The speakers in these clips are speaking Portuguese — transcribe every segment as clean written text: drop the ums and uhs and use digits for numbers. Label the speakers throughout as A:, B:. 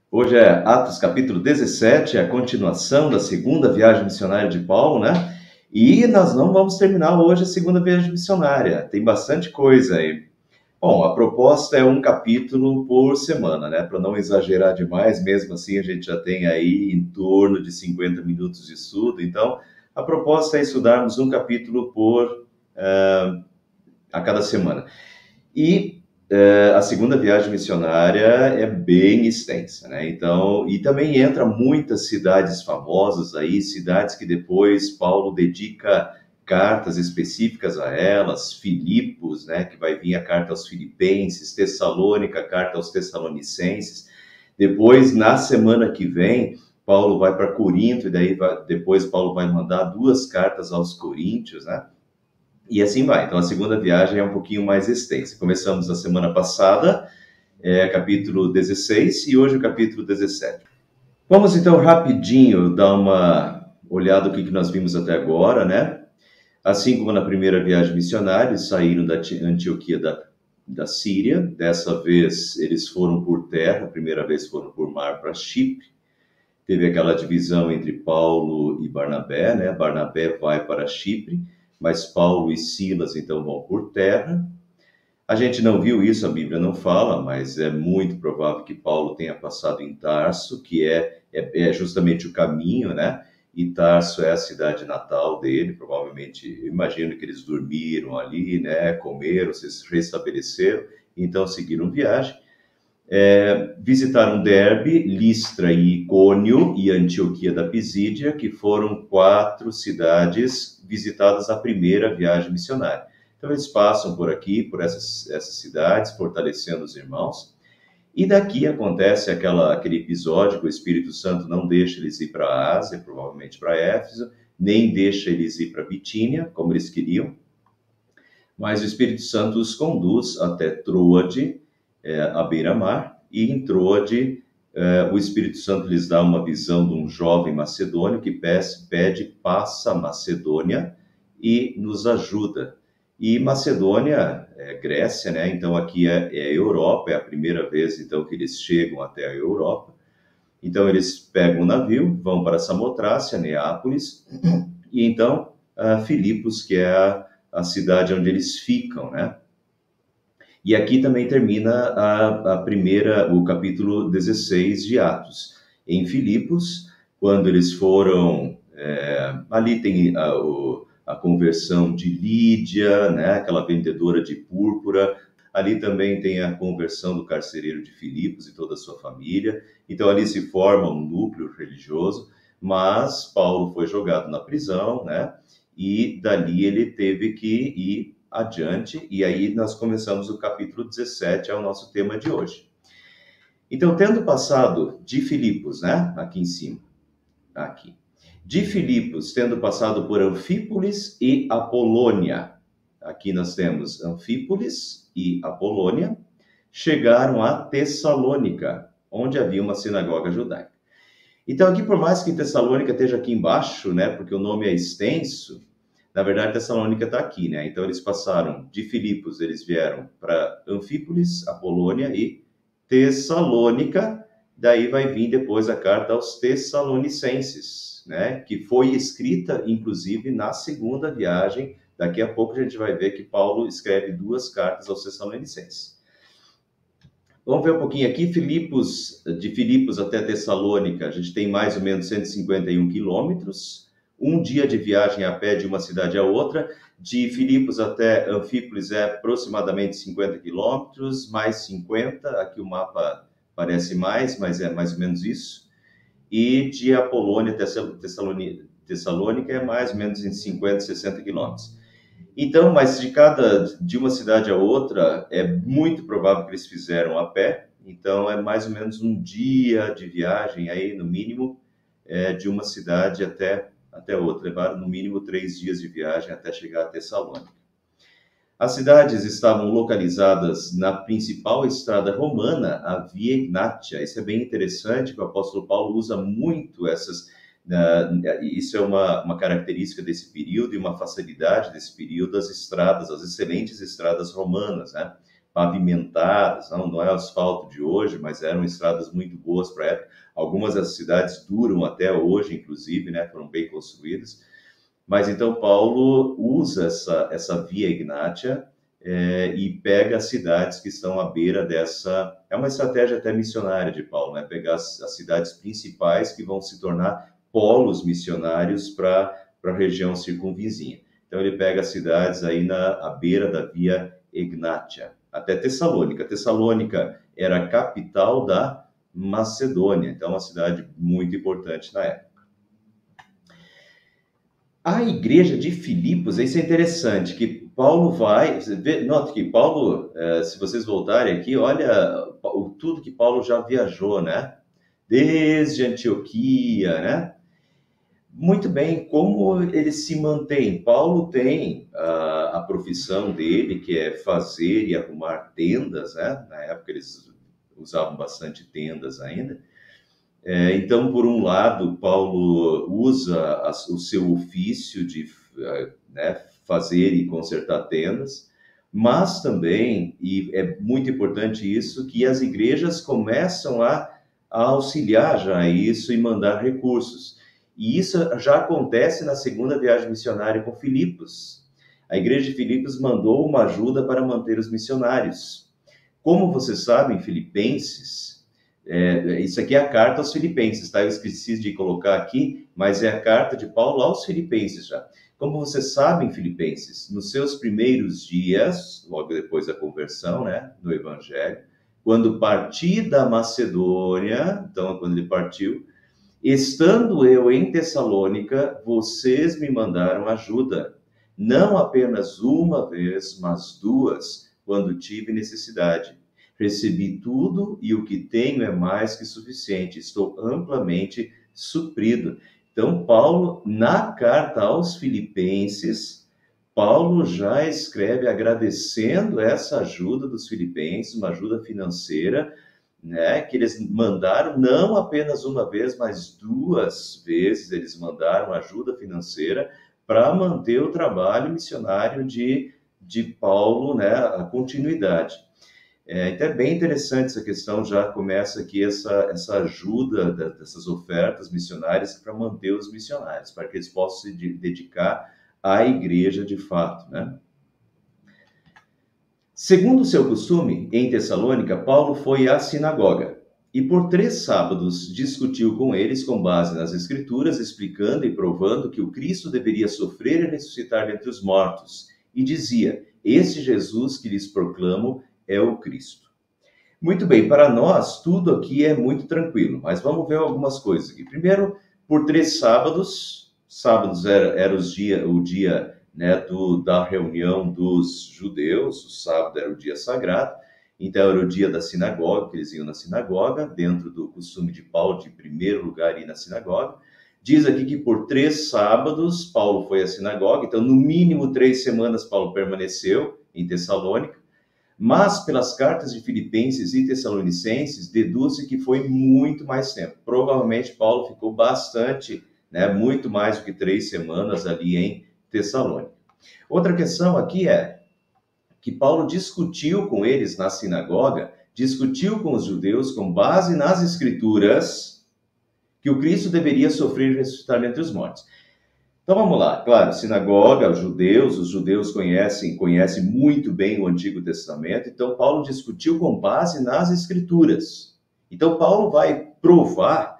A: Hoje é Atos capítulo 17, a continuação da segunda viagem missionária de Paulo, né? E nós não vamos terminar hoje a segunda viagem missionária, tem bastante coisa aí. Bom, a proposta é um capítulo por semana, né? Para não exagerar demais, mesmo assim a gente já tem aí em torno de 50 minutos de estudo, então a proposta é estudarmos um capítulo a cada semana. E a segunda viagem missionária é bem extensa, né? Então, e também entra muitas cidades famosas aí, cidades que depois Paulo dedica cartas específicas a elas, Filipos, né, que vai vir a carta aos Filipenses, Tessalônica, a carta aos Tessalonicenses. Depois, na semana que vem, Paulo vai para Corinto, e depois Paulo vai mandar duas cartas aos Coríntios, né? E assim vai. Então, a segunda viagem é um pouquinho mais extensa. Começamos na semana passada, capítulo 16, e hoje o capítulo 17. Vamos, então, rapidinho dar uma olhada no que nós vimos até agora, né? Assim como na primeira viagem missionária, eles saíram da Antioquia da Síria. Dessa vez, eles foram por terra. A primeira vez foram por mar para Chipre. Teve aquela divisão entre Paulo e Barnabé, né? Barnabé vai para Chipre, mas Paulo e Silas então vão por terra. A gente não viu isso, a Bíblia não fala, mas é muito provável que Paulo tenha passado em Tarso, que é justamente o caminho, né? E Tarso é a cidade natal dele, provavelmente, imagino que eles dormiram ali, né? Comeram, se restabeleceram, então seguiram viagem. Visitaram Derbe, Listra e Icônio e Antioquia da Pisídia, que foram 4 cidades visitadas na primeira viagem missionária. Então eles passam por aqui, por essas cidades, fortalecendo os irmãos. E daqui acontece aquele episódio que o Espírito Santo não deixa eles ir para a Ásia, provavelmente para Éfeso, nem deixa eles ir para Bitínia, como eles queriam. Mas o Espírito Santo os conduz até Troade, à beira-mar, e em Troade o Espírito Santo lhes dá uma visão de um jovem macedônio que pede passa Macedônia e nos ajuda. E Macedônia é Grécia, né? Então aqui é Europa, é a primeira vez então que eles chegam até a Europa. Então eles pegam um navio, vão para Samotrácia, Neápolis, e então Filipos, que é a cidade onde eles ficam, né? E aqui também termina o capítulo 16 de Atos. Em Filipos, quando eles foram, ali tem a conversão de Lídia, né, aquela vendedora de púrpura. Ali também tem a conversão do carcereiro de Filipos e toda a sua família. Então ali se forma um núcleo religioso, mas Paulo foi jogado na prisão, né? E dali ele teve que ir adiante, e aí nós começamos o capítulo 17, é o nosso tema de hoje. Então, tendo passado de Filipos, né, aqui em cima, aqui, de Filipos, tendo passado por Anfípolis e Apolônia, aqui nós temos Anfípolis e Apolônia, chegaram a Tessalônica, onde havia uma sinagoga judaica. Então, aqui, por mais que Tessalônica esteja aqui embaixo, né, porque o nome é extenso, na verdade, Tessalônica está aqui, né? Então, eles passaram de Filipos, eles vieram para Anfípolis, Apolônia e Tessalônica. Daí vai vir depois a carta aos Tessalonicenses, né? Que foi escrita, inclusive, na segunda viagem. Daqui a pouco a gente vai ver que Paulo escreve 2 cartas aos Tessalonicenses. Vamos ver um pouquinho aqui, de Filipos até Tessalônica, a gente tem mais ou menos 151 quilômetros. Um dia de viagem a pé de uma cidade a outra. De Filipos até Anfípolis é aproximadamente 50 quilômetros, mais 50, aqui o mapa parece mais, mas é mais ou menos isso. E de Apolônia até Tessalônica é mais ou menos em 50, 60 quilômetros. Então, mas de uma cidade a outra, é muito provável que eles fizeram a pé. Então, é mais ou menos um dia de viagem aí, no mínimo, de uma cidade até outra. Levaram no mínimo 3 dias de viagem até chegar a Tessalônica. As cidades estavam localizadas na principal estrada romana, a Via Egnatia. Isso é bem interessante, que o apóstolo Paulo usa muito isso é uma característica desse período e uma facilidade desse período, as excelentes estradas romanas, né? pavimentadas, não é asfalto de hoje, mas eram estradas muito boas para a época. Algumas das cidades duram até hoje, inclusive, né, foram bem construídas. Mas então Paulo usa essa via Egnátia e pega as cidades que estão à beira dessa... É uma estratégia até missionária de Paulo, né? Pegar as cidades principais que vão se tornar polos missionários para a região circunvizinha. Então ele pega as cidades aí à beira da via Egnátia, até Tessalônica. Tessalônica era a capital da Macedônia, então uma cidade muito importante na época. A igreja de Filipos, isso é interessante, que Paulo vai... Nota que Paulo, se vocês voltarem aqui, olha tudo que Paulo já viajou, né? Desde Antioquia, né? Muito bem, como ele se mantém? Paulo tem a profissão dele, que é fazer e arrumar tendas, né? Na época eles usavam bastante tendas ainda. Então, por um lado, Paulo usa o seu ofício de fazer e consertar tendas, mas também, e é muito importante isso, que as igrejas começam a auxiliar já isso e mandar recursos. E isso já acontece na segunda viagem missionária com Filipos. A igreja de Filipos mandou uma ajuda para manter os missionários. Como vocês sabem, Filipenses... isso aqui é a carta aos Filipenses, tá? Eu esqueci de colocar aqui, mas é a carta de Paulo aos Filipenses já. Como vocês sabem, Filipenses, nos seus primeiros dias, logo depois da conversão, né, no Evangelho, quando parti da Macedônia, então quando ele partiu, estando eu em Tessalônica, vocês me mandaram ajuda, não apenas uma vez, mas duas, quando tive necessidade. Recebi tudo e o que tenho é mais que suficiente. Estou amplamente suprido. Então, Paulo, na carta aos Filipenses, Paulo já escreve agradecendo essa ajuda dos filipenses, uma ajuda financeira, né, que eles mandaram não apenas uma vez, mas duas vezes eles mandaram ajuda financeira para manter o trabalho missionário de Paulo, né, a continuidade. Então é bem interessante essa questão, já começa aqui essa ajuda dessas ofertas missionárias para manter os missionários, para que eles possam se dedicar à igreja de fato, né? Segundo o seu costume, em Tessalônica, Paulo foi à sinagoga e por 3 sábados discutiu com eles com base nas Escrituras, explicando e provando que o Cristo deveria sofrer e ressuscitar dentre os mortos, e dizia: "Esse Jesus que lhes proclamo é o Cristo." Muito bem, para nós tudo aqui é muito tranquilo, mas vamos ver algumas coisas aqui. Primeiro, por 3 sábados era o dia, né, da reunião dos judeus, o sábado era o dia sagrado, então era o dia da sinagoga, que eles iam na sinagoga, dentro do costume de Paulo de, em primeiro lugar, ir na sinagoga. Diz aqui que por 3 sábados Paulo foi à sinagoga, então no mínimo 3 semanas Paulo permaneceu em Tessalônica. Mas, pelas cartas de Filipenses e Tessalonicenses, deduz-se que foi muito mais tempo. Provavelmente, Paulo ficou bastante, né, muito mais do que 3 semanas ali em Tessalônica. Outra questão aqui é que Paulo discutiu com eles na sinagoga, discutiu com os judeus, com base nas Escrituras, que o Cristo deveria sofrer e ressuscitar dentre os mortos. Então vamos lá, claro, sinagoga, os judeus conhecem muito bem o Antigo Testamento, então Paulo discutiu com base nas Escrituras. Então Paulo vai provar,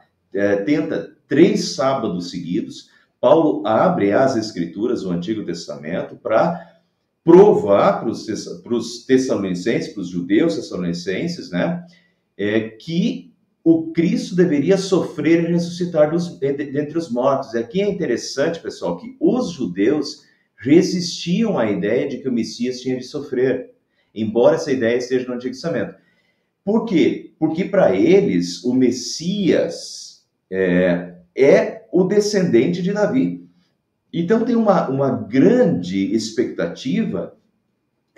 A: tenta 3 sábados seguidos, Paulo abre as Escrituras, o Antigo Testamento, para provar para os tessalonicenses, para os judeus tessalonicenses, né, que o Cristo deveria sofrer e ressuscitar dentre os mortos. E aqui é interessante, pessoal, que os judeus resistiam à ideia de que o Messias tinha de sofrer, embora essa ideia esteja no Antigo Testamento. Por quê? Porque para eles o Messias é o descendente de Davi. Então tem uma grande expectativa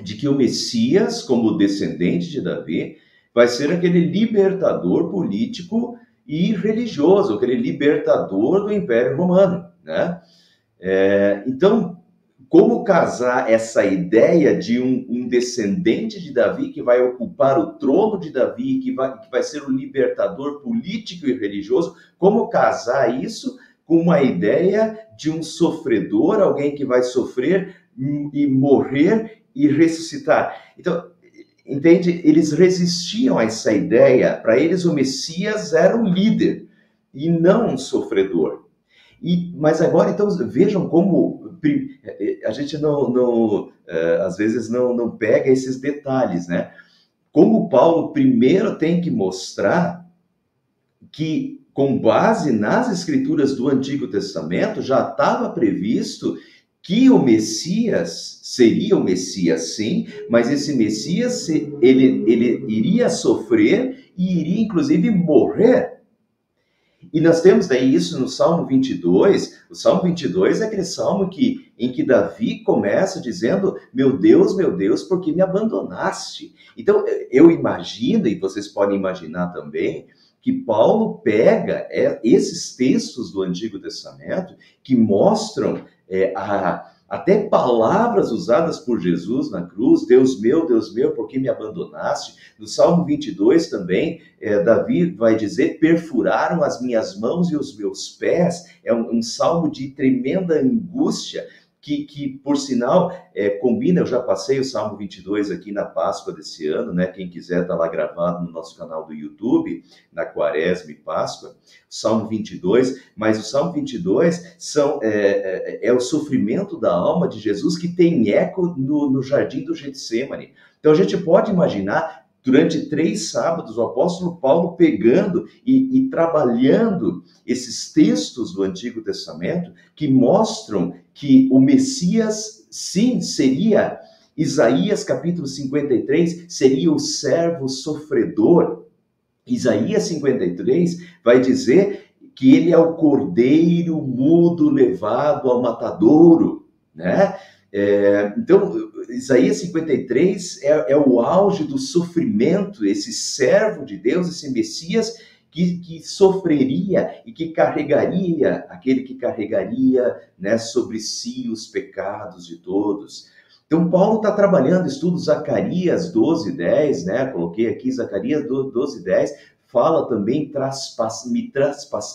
A: de que o Messias, como descendente de Davi, vai ser aquele libertador político e religioso, aquele libertador do Império Romano, né? Então, como casar essa ideia de um descendente de Davi que vai ocupar o trono de Davi, que vai ser o libertador político e religioso, como casar isso com uma ideia de um sofredor, alguém que vai sofrer e morrer e ressuscitar. Então, entende? Eles resistiam a essa ideia. Para eles, o Messias era um líder e não um sofredor. Mas agora, então, vejam como a gente às vezes não pega esses detalhes, né? Como Paulo primeiro tem que mostrar que, com base nas escrituras do Antigo Testamento, já estava previsto que o Messias seria o Messias, sim, mas esse Messias, ele iria sofrer e iria, inclusive, morrer. E nós temos daí isso no Salmo 22. O Salmo 22 é aquele salmo em que Davi começa dizendo: meu Deus, por que me abandonaste? Então, eu imagino, e vocês podem imaginar também, que Paulo pega esses textos do Antigo Testamento que mostram até palavras usadas por Jesus na cruz: Deus meu, por que me abandonaste? No Salmo 22 também, Davi vai dizer: perfuraram as minhas mãos e os meus pés. É um salmo de tremenda angústia, que por sinal, combina. Eu já passei o Salmo 22 aqui na Páscoa desse ano, né? Quem quiser, está lá gravado no nosso canal do YouTube, na Quaresma e Páscoa, Salmo 22. Mas o Salmo 22 é o sofrimento da alma de Jesus, que tem eco no jardim do Getsemane. Então a gente pode imaginar, durante 3 sábados, o apóstolo Paulo pegando e trabalhando esses textos do Antigo Testamento que mostram que o Messias, sim, seria, Isaías capítulo 53, seria o servo sofredor. Isaías 53 vai dizer que ele é o cordeiro mudo levado ao matadouro, né? Então, Isaías 53 é o auge do sofrimento, esse servo de Deus, esse Messias que sofreria e que carregaria, aquele que carregaria, né, sobre si os pecados de todos. Então, Paulo está trabalhando, estudo Zacarias 12:10, né? Coloquei aqui Zacarias 12:10, fala também: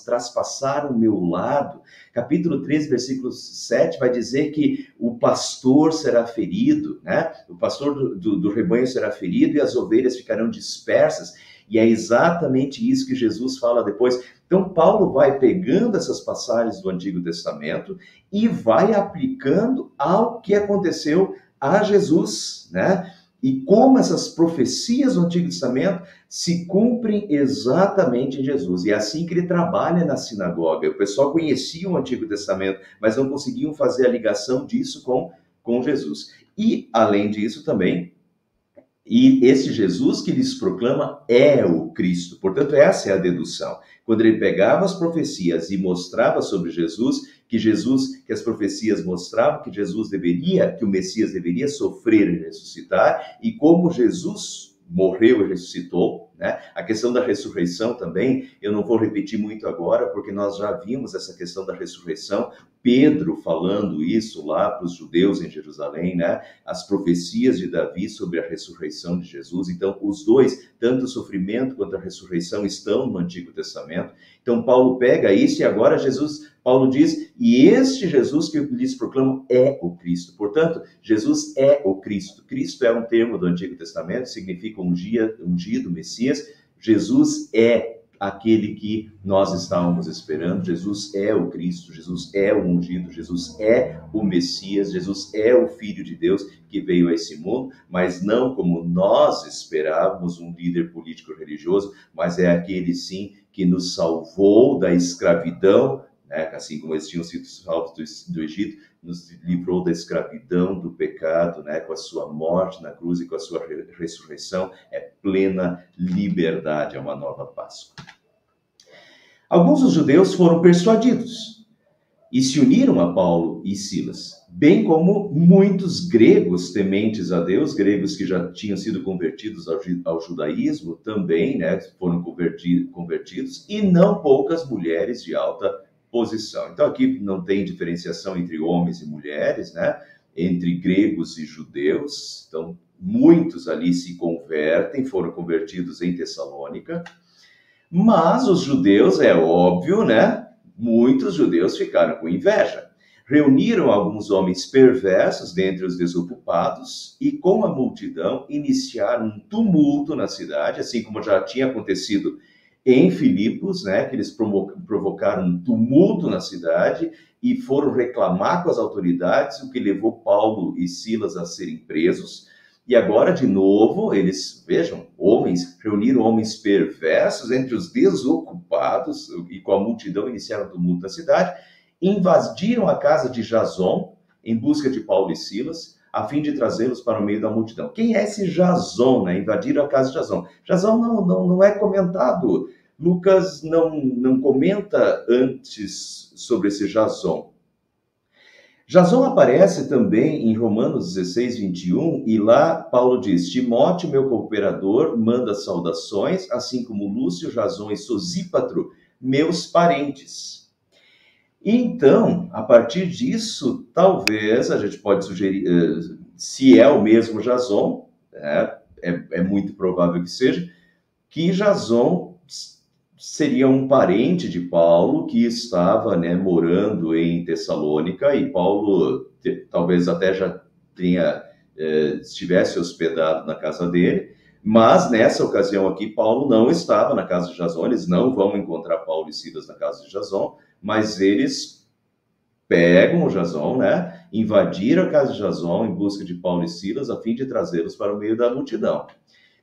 A: traspassaram o meu lado. Capítulo 13, versículo 7, vai dizer que o pastor será ferido, né? O pastor do rebanho será ferido e as ovelhas ficarão dispersas. E é exatamente isso que Jesus fala depois. Então, Paulo vai pegando essas passagens do Antigo Testamento e vai aplicando ao que aconteceu a Jesus, né? E como essas profecias do Antigo Testamento se cumprem exatamente em Jesus. E é assim que ele trabalha na sinagoga. O pessoal conhecia o Antigo Testamento, mas não conseguiam fazer a ligação disso com Jesus. E, além disso, também, e esse Jesus que lhes proclama é o Cristo. Portanto, essa é a dedução. Quando ele pegava as profecias e mostrava sobre Jesus, que as profecias mostravam que que o Messias deveria sofrer e ressuscitar, e como Jesus morreu e ressuscitou, né? A questão da ressurreição também, eu não vou repetir muito agora, porque nós já vimos essa questão da ressurreição, Pedro falando isso lá para os judeus em Jerusalém, né? As profecias de Davi sobre a ressurreição de Jesus. Então, os dois, tanto o sofrimento quanto a ressurreição, estão no Antigo Testamento. Então, Paulo pega isso e agora Paulo diz: e este Jesus que lhes proclamo é o Cristo. Portanto, Jesus é o Cristo. Cristo é um termo do Antigo Testamento, significa ungido, Messias. Jesus é aquele que nós estávamos esperando. Jesus é o Cristo, Jesus é o ungido, Jesus é o Messias, Jesus é o Filho de Deus que veio a esse mundo, mas não como nós esperávamos, um líder político religioso, mas é aquele sim que nos salvou da escravidão, né? Assim como eles tinham sido salvos do Egito, nos livrou da escravidão, do pecado, né? Com a sua morte na cruz e com a sua ressurreição, é plena liberdade, é uma nova Páscoa. Alguns dos judeus foram persuadidos e se uniram a Paulo e Silas, bem como muitos gregos tementes a Deus, gregos que já tinham sido convertidos ao judaísmo também, né? Foram convertidos, e não poucas mulheres de alta posição. Então aqui não tem diferenciação entre homens e mulheres, né? entre gregos e judeus. Então, muitos ali se convertem, foram convertidos em Tessalônica. Mas os judeus, é óbvio, né? Muitos judeus ficaram com inveja. Reuniram alguns homens perversos dentre os desocupados e, com a multidão, iniciaram um tumulto na cidade, assim como já tinha acontecido em Filipos, né, que eles provocaram um tumulto na cidade e foram reclamar com as autoridades, o que levou Paulo e Silas a serem presos. E agora, de novo, eles, vejam, reuniram homens perversos entre os desocupados e com a multidão iniciaram um tumulto na cidade, invadiram a casa de Jason em busca de Paulo e Silas, a fim de trazê-los para o meio da multidão. Quem é esse Jason, né? Invadiram a casa de Jason. Jason não é comentado. Lucas não comenta antes sobre esse Jason. Jason aparece também em Romanos 16, 21, e lá Paulo diz: Timóteo, meu cooperador, manda saudações, assim como Lúcio, Jason e Sosípatro, meus parentes. Então, a partir disso, talvez a gente pode sugerir, se é o mesmo Jason, é muito provável que seja, que Jason seria um parente de Paulo que estava, né, morando em Tessalônica, e Paulo talvez até já estivesse hospedado na casa dele, mas nessa ocasião aqui Paulo não estava na casa de Jason, eles não vão encontrar Paulo e Silas na casa de Jason, mas eles pegam o Jason, né, invadiram a casa de Jason em busca de Paulo e Silas a fim de trazê-los para o meio da multidão.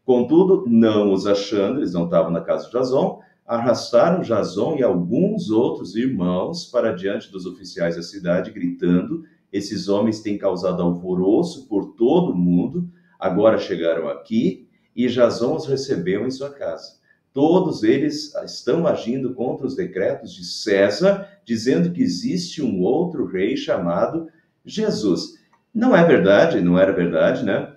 A: Contudo, não os achando, eles não estavam na casa de Jason, arrastaram Jason e alguns outros irmãos para diante dos oficiais da cidade, gritando: esses homens têm causado alvoroço por todo o mundo, agora chegaram aqui e Jason os recebeu em sua casa. Todos eles estão agindo contra os decretos de César, dizendo que existe um outro rei chamado Jesus. Não é verdade, não era verdade, né?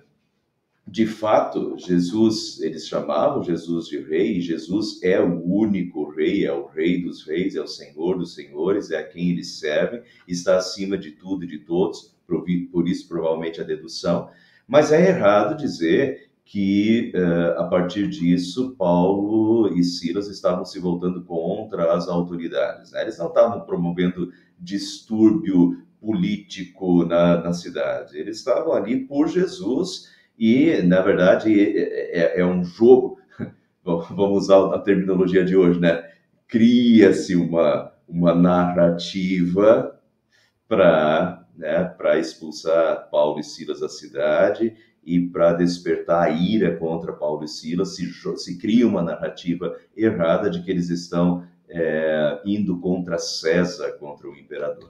A: De fato, Jesus, eles chamavam Jesus de rei, e Jesus é o único rei, é o rei dos reis, é o Senhor dos senhores, é a quem eles servem, está acima de tudo e de todos, por isso provavelmente a dedução. Mas é errado dizer que, a partir disso, Paulo e Silas estavam se voltando contra as autoridades, né? Eles não estavam promovendo distúrbio político na cidade, eles estavam ali por Jesus. E, na verdade, é um jogo, vamos usar a terminologia de hoje, né? Cria-se uma narrativa para expulsar Paulo e Silas da cidade e para despertar a ira contra Paulo e Silas. Se cria uma narrativa errada de que eles estão indo contra César, contra o imperador.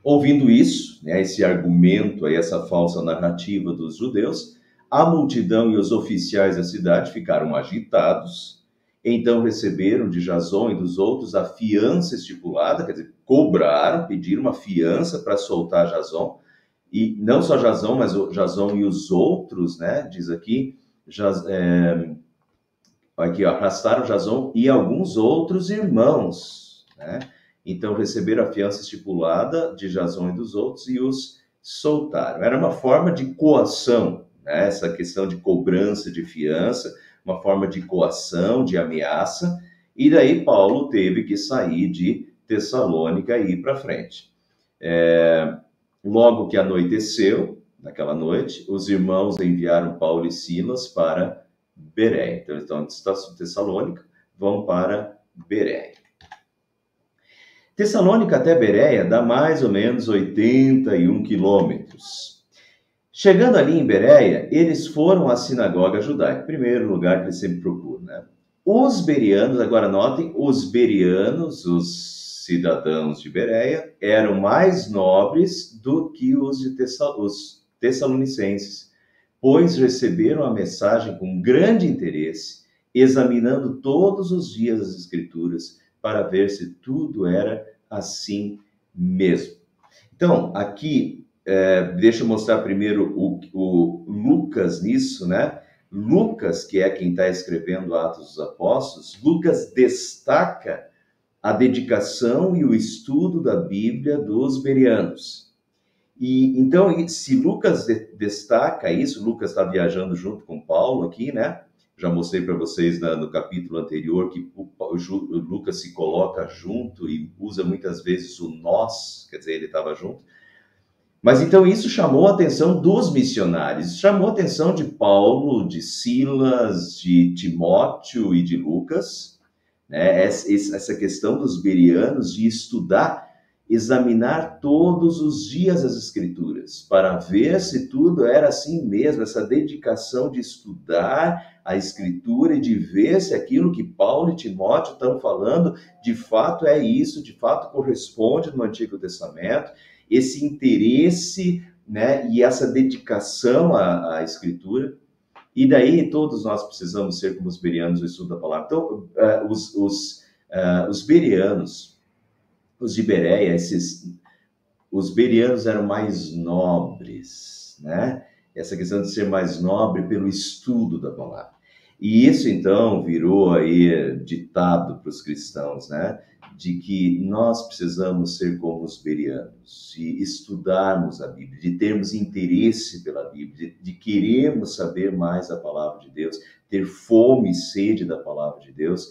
A: Ouvindo isso, né, esse argumento, essa falsa narrativa dos judeus, a multidão e os oficiais da cidade ficaram agitados, então receberam de Jason e dos outros a fiança estipulada, quer dizer, pediram uma fiança para soltar Jason, e não só Jason, mas Jason e os outros, né, diz aqui, arrastaram Jason e alguns outros irmãos, né? Então, receberam a fiança estipulada de Jason e dos outros e os soltaram. Era uma forma de coação, né? Essa questão de cobrança de fiança, uma forma de coação, de ameaça. E daí Paulo teve que sair de Tessalônica e ir para frente. Logo que anoiteceu, naquela noite, os irmãos enviaram Paulo e Silas para Bereia. Então, eles estão em Tessalônica, vão para Bereia. Tessalônica até Bereia dá mais ou menos 81 quilômetros. Chegando ali em Bereia, eles foram à sinagoga judaica, primeiro lugar que eles sempre procuram, né? Os bereanos, agora notem, os bereanos, os cidadãos de Bereia, eram mais nobres do que os tessalonicenses, pois receberam a mensagem com grande interesse, examinando todos os dias as Escrituras, para ver se tudo era assim mesmo. Então, aqui, deixa eu mostrar primeiro o Lucas nisso, né? Lucas, que é quem está escrevendo Atos dos Apóstolos, Lucas destaca a dedicação e o estudo da Bíblia dos bereanos. E então, se Lucas destaca isso, Lucas está viajando junto com Paulo aqui, né? Já mostrei para vocês no capítulo anterior que o Lucas se coloca junto e usa muitas vezes o nós, quer dizer, ele estava junto. Mas então isso chamou a atenção dos missionários, chamou a atenção de Paulo, de Silas, de Timóteo e de Lucas, né? Essa questão dos bereanos de estudar, examinar todos os dias as Escrituras, para ver se tudo era assim mesmo, essa dedicação de estudar a Escritura e de ver se aquilo que Paulo e Timóteo estão falando, de fato é isso, de fato corresponde no Antigo Testamento, esse interesse, né, e essa dedicação à Escritura. E daí todos nós precisamos ser como os bereanos no estudo da palavra. Então, os bereanos, os de Bereia, os bereanos eram mais nobres, né? Essa questão de ser mais nobre pelo estudo da palavra. E isso, então, virou aí ditado para os cristãos, né? De que nós precisamos ser como os bereanos, de estudarmos a Bíblia, de termos interesse pela Bíblia, de querermos saber mais da palavra de Deus, ter fome e sede da palavra de Deus,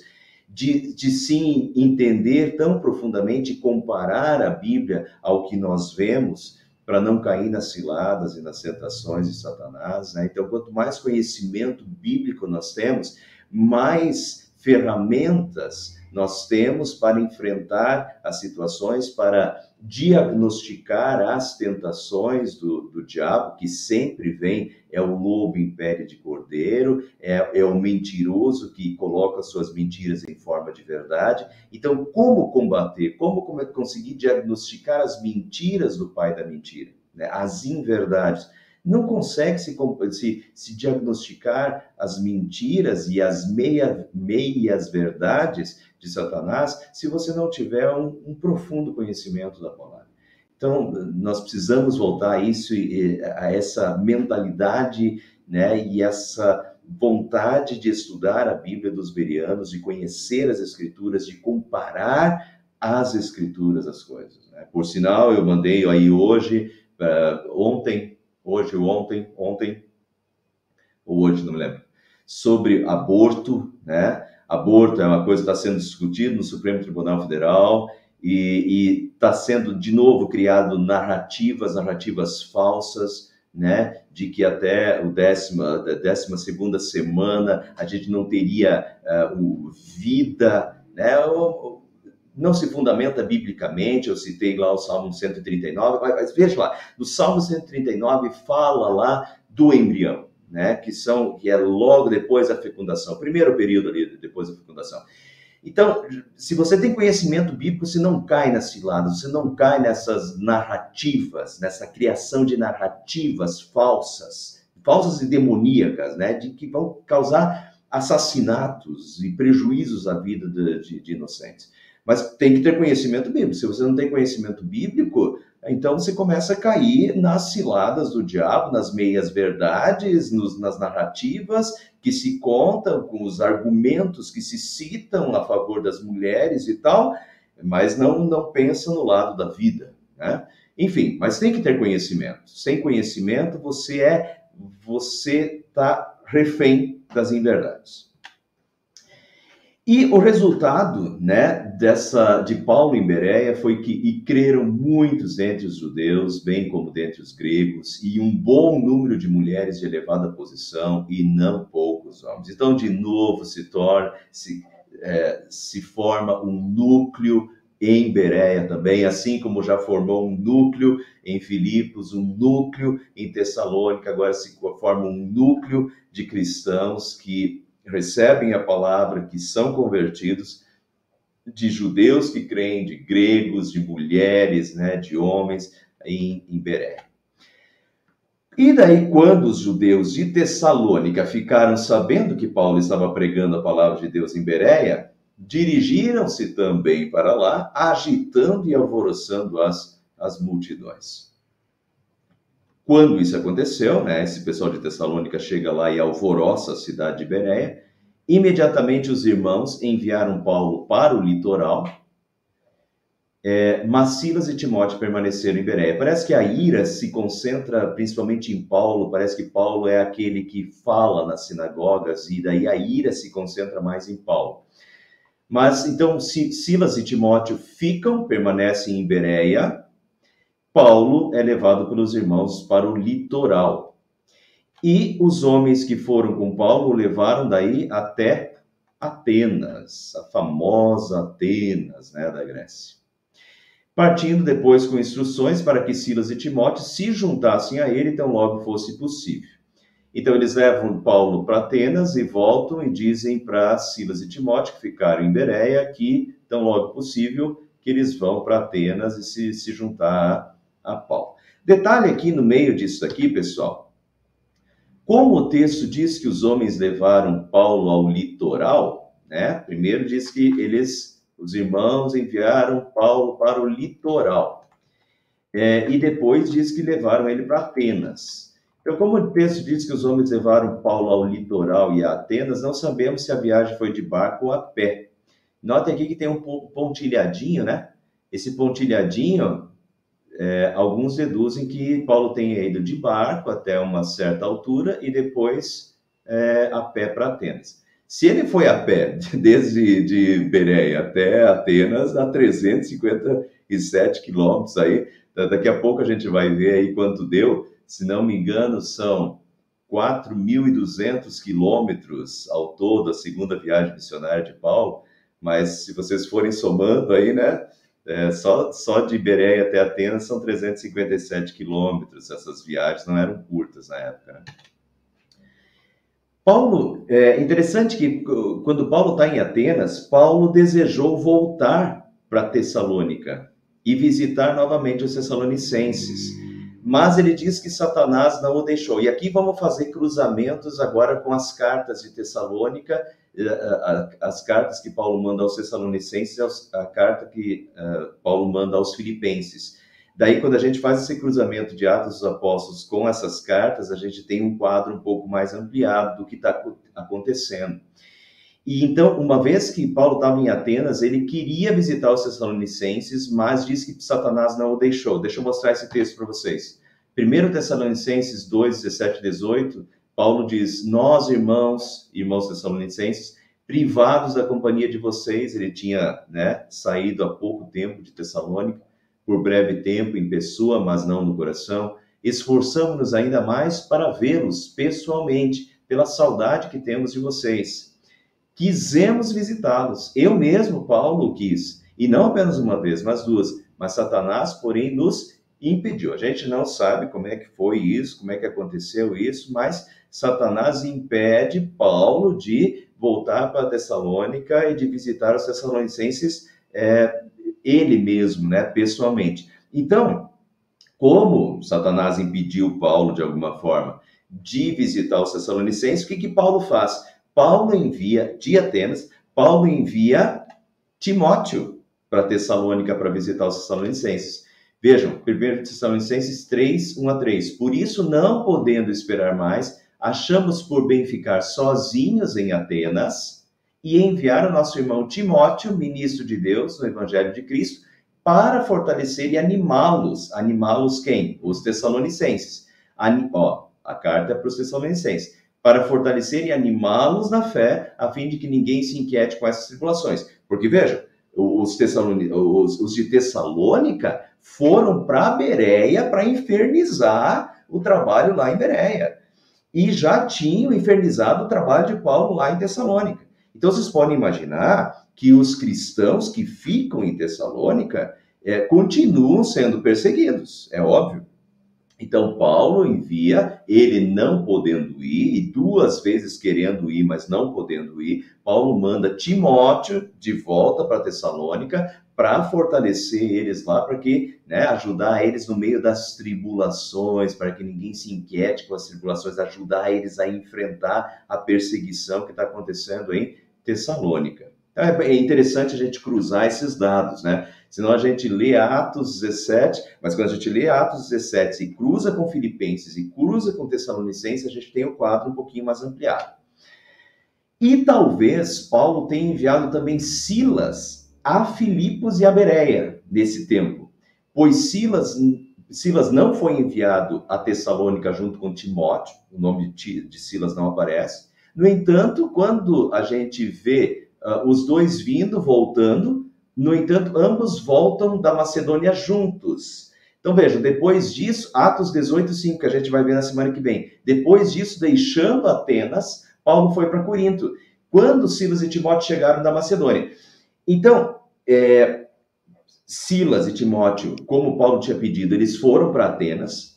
A: de sim entender tão profundamente e comparar a Bíblia ao que nós vemos, para não cair nas ciladas e nas tentações de Satanás, né? Então, quanto mais conhecimento bíblico nós temos, mais ferramentas nós temos para enfrentar as situações, para diagnosticar as tentações do diabo, que sempre vem, é o lobo em pele de cordeiro, é o mentiroso que coloca suas mentiras em forma de verdade. Então, como combater? Como conseguir diagnosticar as mentiras do pai da mentira, né? As inverdades. Não consegue se diagnosticar as mentiras e as meias verdades de Satanás se você não tiver um profundo conhecimento da palavra. Então, nós precisamos voltar a isso, a essa mentalidade, né, e essa vontade de estudar a Bíblia dos bereanos, de conhecer as Escrituras, de comparar as Escrituras às coisas, né? Por sinal, eu mandei aí ontem, ou hoje, não me lembro, sobre aborto, né? Aborto é uma coisa que está sendo discutida no Supremo Tribunal Federal e está sendo, de novo, criado narrativas falsas, né? De que até a 12ª semana a gente não teria vida, né? Não se fundamenta biblicamente. Eu citei lá o Salmo 139, mas veja lá, no Salmo 139 fala lá do embrião, né? Que é logo depois da fecundação, o primeiro período ali depois da fecundação. Então, se você tem conhecimento bíblico, você não cai nas ciladas, você não cai nessas narrativas, nessa criação de narrativas falsas e demoníacas, né? De que vão causar assassinatos e prejuízos à vida de inocentes. Mas tem que ter conhecimento bíblico. Se você não tem conhecimento bíblico, então você começa a cair nas ciladas do diabo, nas meias-verdades, nas narrativas que se contam, com os argumentos que se citam a favor das mulheres e tal, mas não pensa no lado da vida, né? Enfim, mas tem que ter conhecimento. Sem conhecimento, você está refém das inverdades. E o resultado, né, de Paulo em Bereia foi que creram muitos entre os judeus, bem como dentre os gregos, e um bom número de mulheres de elevada posição, e não poucos homens. Então, de novo, se forma um núcleo em Bereia também, assim como já formou um núcleo em Filipos, um núcleo em Tessalônica, agora se forma um núcleo de cristãos que recebem a palavra, que são convertidos, de judeus que creem, de gregos, de mulheres, né, de homens em Bereia. E daí, quando os judeus de Tessalônica ficaram sabendo que Paulo estava pregando a palavra de Deus em Bereia, dirigiram-se também para lá, agitando e alvoroçando as multidões. Quando isso aconteceu, né, esse pessoal de Tessalônica chega lá e alvoroça a cidade de Bereia, imediatamente os irmãos enviaram Paulo para o litoral, Mas Silas e Timóteo permaneceram em Bereia. Parece que a ira se concentra principalmente em Paulo, parece que Paulo é aquele que fala nas sinagogas, e daí a ira se concentra mais em Paulo. Mas, então, Silas e Timóteo permanecem em Bereia. Paulo é levado pelos irmãos para o litoral. E os homens que foram com Paulo o levaram daí até Atenas, a famosa Atenas, né, da Grécia. Partindo depois com instruções para que Silas e Timóteo se juntassem a ele tão logo fosse possível. Então eles levam Paulo para Atenas e voltam e dizem para Silas e Timóteo, que ficaram em Bereia, que tão logo possível que eles vão para Atenas e se juntar a Paulo. Detalhe aqui no meio disso aqui, pessoal. Como o texto diz que os homens levaram Paulo ao litoral, né? Primeiro diz que os irmãos enviaram Paulo para o litoral. E depois diz que levaram ele para Atenas. Então, como o texto diz que os homens levaram Paulo ao litoral e a Atenas, não sabemos se a viagem foi de barco ou a pé. Note aqui que tem um pontilhadinho, né? Esse pontilhadinho, alguns deduzem que Paulo tenha ido de barco até uma certa altura e depois a pé para Atenas. Se ele foi a pé, desde de Bereia até Atenas, dá 357 quilômetros aí. Daqui a pouco a gente vai ver aí quanto deu. Se não me engano, são 4.200 quilômetros ao todo, a segunda viagem missionária de Paulo. Mas se vocês forem somando aí, né? Só de Bereia até Atenas são 357 quilômetros. Essas viagens não eram curtas na época, né? Paulo, interessante que quando Paulo está em Atenas, Paulo desejou voltar para Tessalônica e visitar novamente os tessalonicenses. Mas ele diz que Satanás não o deixou. E aqui vamos fazer cruzamentos agora com as cartas de Tessalônica, as cartas que Paulo manda aos tessalonicenses, a carta que Paulo manda aos filipenses. Daí, quando a gente faz esse cruzamento de Atos dos Apóstolos com essas cartas, a gente tem um quadro um pouco mais ampliado do que está acontecendo. E então, uma vez que Paulo estava em Atenas, ele queria visitar os tessalonicenses, mas diz que Satanás não o deixou. Deixa eu mostrar esse texto para vocês. 1 Tessalonicenses 2, 17 e 18, Paulo diz: nós, irmãos tessalonicenses, privados da companhia de vocês, ele tinha saído há pouco tempo de Tessalônica, por breve tempo em pessoa, mas não no coração, esforçamo-nos ainda mais para vê-los pessoalmente, pela saudade que temos de vocês. Quisemos visitá-los. Eu mesmo, Paulo, quis. E não apenas uma vez, mas duas. Mas Satanás, porém, nos impediu. A gente não sabe como é que foi isso, como é que aconteceu isso, mas Satanás impede Paulo de voltar para Tessalônica e de visitar os tessalonicenses ele mesmo, pessoalmente. Então, como Satanás impediu Paulo, de alguma forma, de visitar os tessalonicenses, o que Paulo faz? Paulo envia Timóteo para Tessalônica para visitar os tessalonicenses. Vejam, 1 Tessalonicenses 3, 1 a 3. Por isso, não podendo esperar mais, achamos por bem ficar sozinhos em Atenas e enviar o nosso irmão Timóteo, ministro de Deus no Evangelho de Cristo, para fortalecer e animá-los. Animá-los quem? Os tessalonicenses. A carta é para os tessalonicenses. Para fortalecer e animá-los na fé, a fim de que ninguém se inquiete com essas tribulações. Porque, vejam, os de Tessalônica foram para Bereia para infernizar o trabalho lá em Bereia. E já tinham infernizado o trabalho de Paulo lá em Tessalônica. Então, vocês podem imaginar que os cristãos que ficam em Tessalônica continuam sendo perseguidos, é óbvio. Então, Paulo envia, ele não podendo ir, e 2 vezes querendo ir, mas não podendo ir, Paulo manda Timóteo de volta para Tessalônica para fortalecer eles lá, para que, ajudar eles no meio das tribulações, para que ninguém se inquiete com as tribulações, ajudar eles a enfrentar a perseguição que está acontecendo em Tessalônica. Então, é interessante a gente cruzar esses dados, Senão a gente lê Atos 17, mas quando a gente lê Atos 17 e cruza com Filipenses e cruza com Tessalonicenses, a gente tem um quadro um pouquinho mais ampliado. E talvez Paulo tenha enviado também Silas a Filipos e a Bereia nesse tempo, pois Silas não foi enviado a Tessalônica junto com Timóteo, o nome de Silas não aparece. No entanto, quando a gente vê os dois vindo, voltando, no entanto, ambos voltam da Macedônia juntos. Então veja, depois disso, Atos 18:5, que a gente vai ver na semana que vem. Depois disso, deixando Atenas, Paulo foi para Corinto, quando Silas e Timóteo chegaram da Macedônia. Então, Silas e Timóteo, como Paulo tinha pedido, eles foram para Atenas.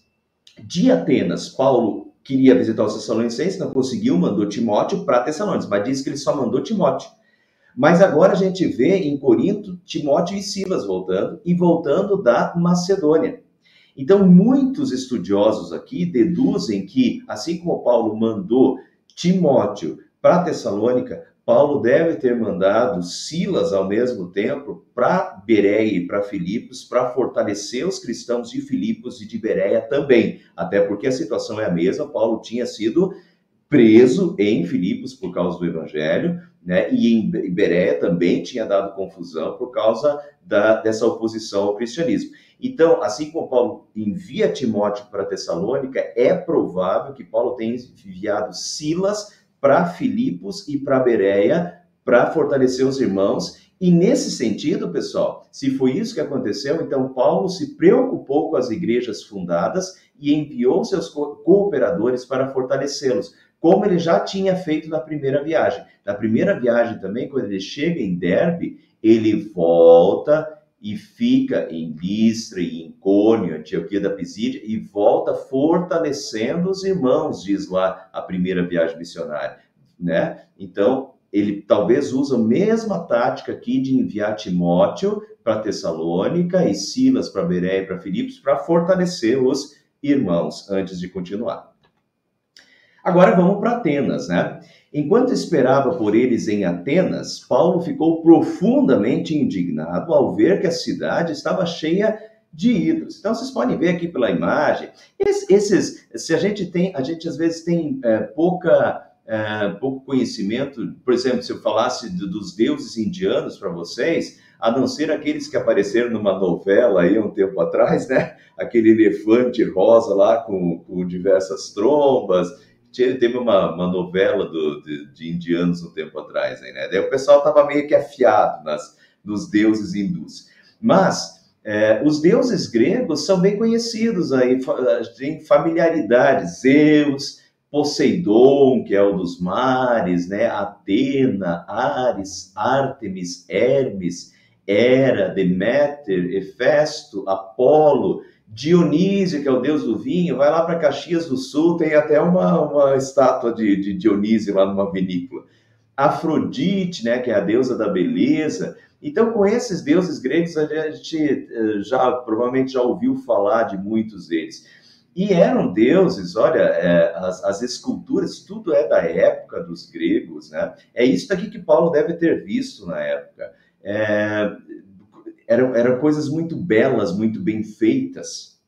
A: De Atenas, Paulo queria visitar os Tessalonicenses, não conseguiu, mandou Timóteo para Tessalônica, mas disse que ele só mandou Timóteo. Mas agora a gente vê em Corinto Timóteo e Silas voltando da Macedônia. Então, muitos estudiosos aqui deduzem que, assim como Paulo mandou Timóteo para Tessalônica, Paulo deve ter mandado Silas ao mesmo tempo para Bereia e para Filipos, para fortalecer os cristãos de Filipos e de Bereia também, até porque a situação é a mesma. Paulo tinha sido preso em Filipos por causa do evangelho, né? E em Bereia também tinha dado confusão por causa dessa oposição ao cristianismo. Então, assim como Paulo envia Timóteo para Tessalônica, é provável que Paulo tenha enviado Silas para Filipos e para Bereia para fortalecer os irmãos. E nesse sentido, pessoal, se foi isso que aconteceu, então Paulo se preocupou com as igrejas fundadas e enviou seus cooperadores para fortalecê-los, como ele já tinha feito na primeira viagem. Na primeira viagem também, quando ele chega em Derbe, ele volta e fica em Listra e em Icônio, Antioquia da Pisídia, e volta fortalecendo os irmãos, diz lá a primeira viagem missionária, né? Então, ele talvez usa a mesma tática aqui de enviar Timóteo para Tessalônica e Silas para Bereia e para Filipos, para fortalecer os irmãos antes de continuar. Agora vamos para Atenas, né? Enquanto esperava por eles em Atenas, Paulo ficou profundamente indignado ao ver que a cidade estava cheia de ídolos. Então vocês podem ver aqui pela imagem, se a gente às vezes tem pouco conhecimento. Por exemplo, se eu falasse dos deuses indianos para vocês, a não ser aqueles que apareceram numa novela aí um tempo atrás, né? Aquele elefante rosa lá com diversas trombas. Teve uma novela de indianos um tempo atrás, aí, né? Daí o pessoal estava meio que afiado nos deuses hindus. Mas os deuses gregos são bem conhecidos, aí tem familiaridade. Zeus, Poseidon, que é o dos mares, né? Atena, Ares, Ártemis, Hermes, Hera, Deméter, Hefesto, Apolo, Dionísio, que é o deus do vinho. Vai lá para Caxias do Sul, tem até uma estátua de Dionísio lá numa vinícola. Afrodite, né, que é a deusa da beleza. Então, com esses deuses gregos, a gente provavelmente já ouviu falar de muitos deles. E eram deuses, olha, as esculturas, tudo é da época dos gregos, né? É isso daqui que Paulo deve ter visto na época. Eram coisas muito belas, muito bem feitas.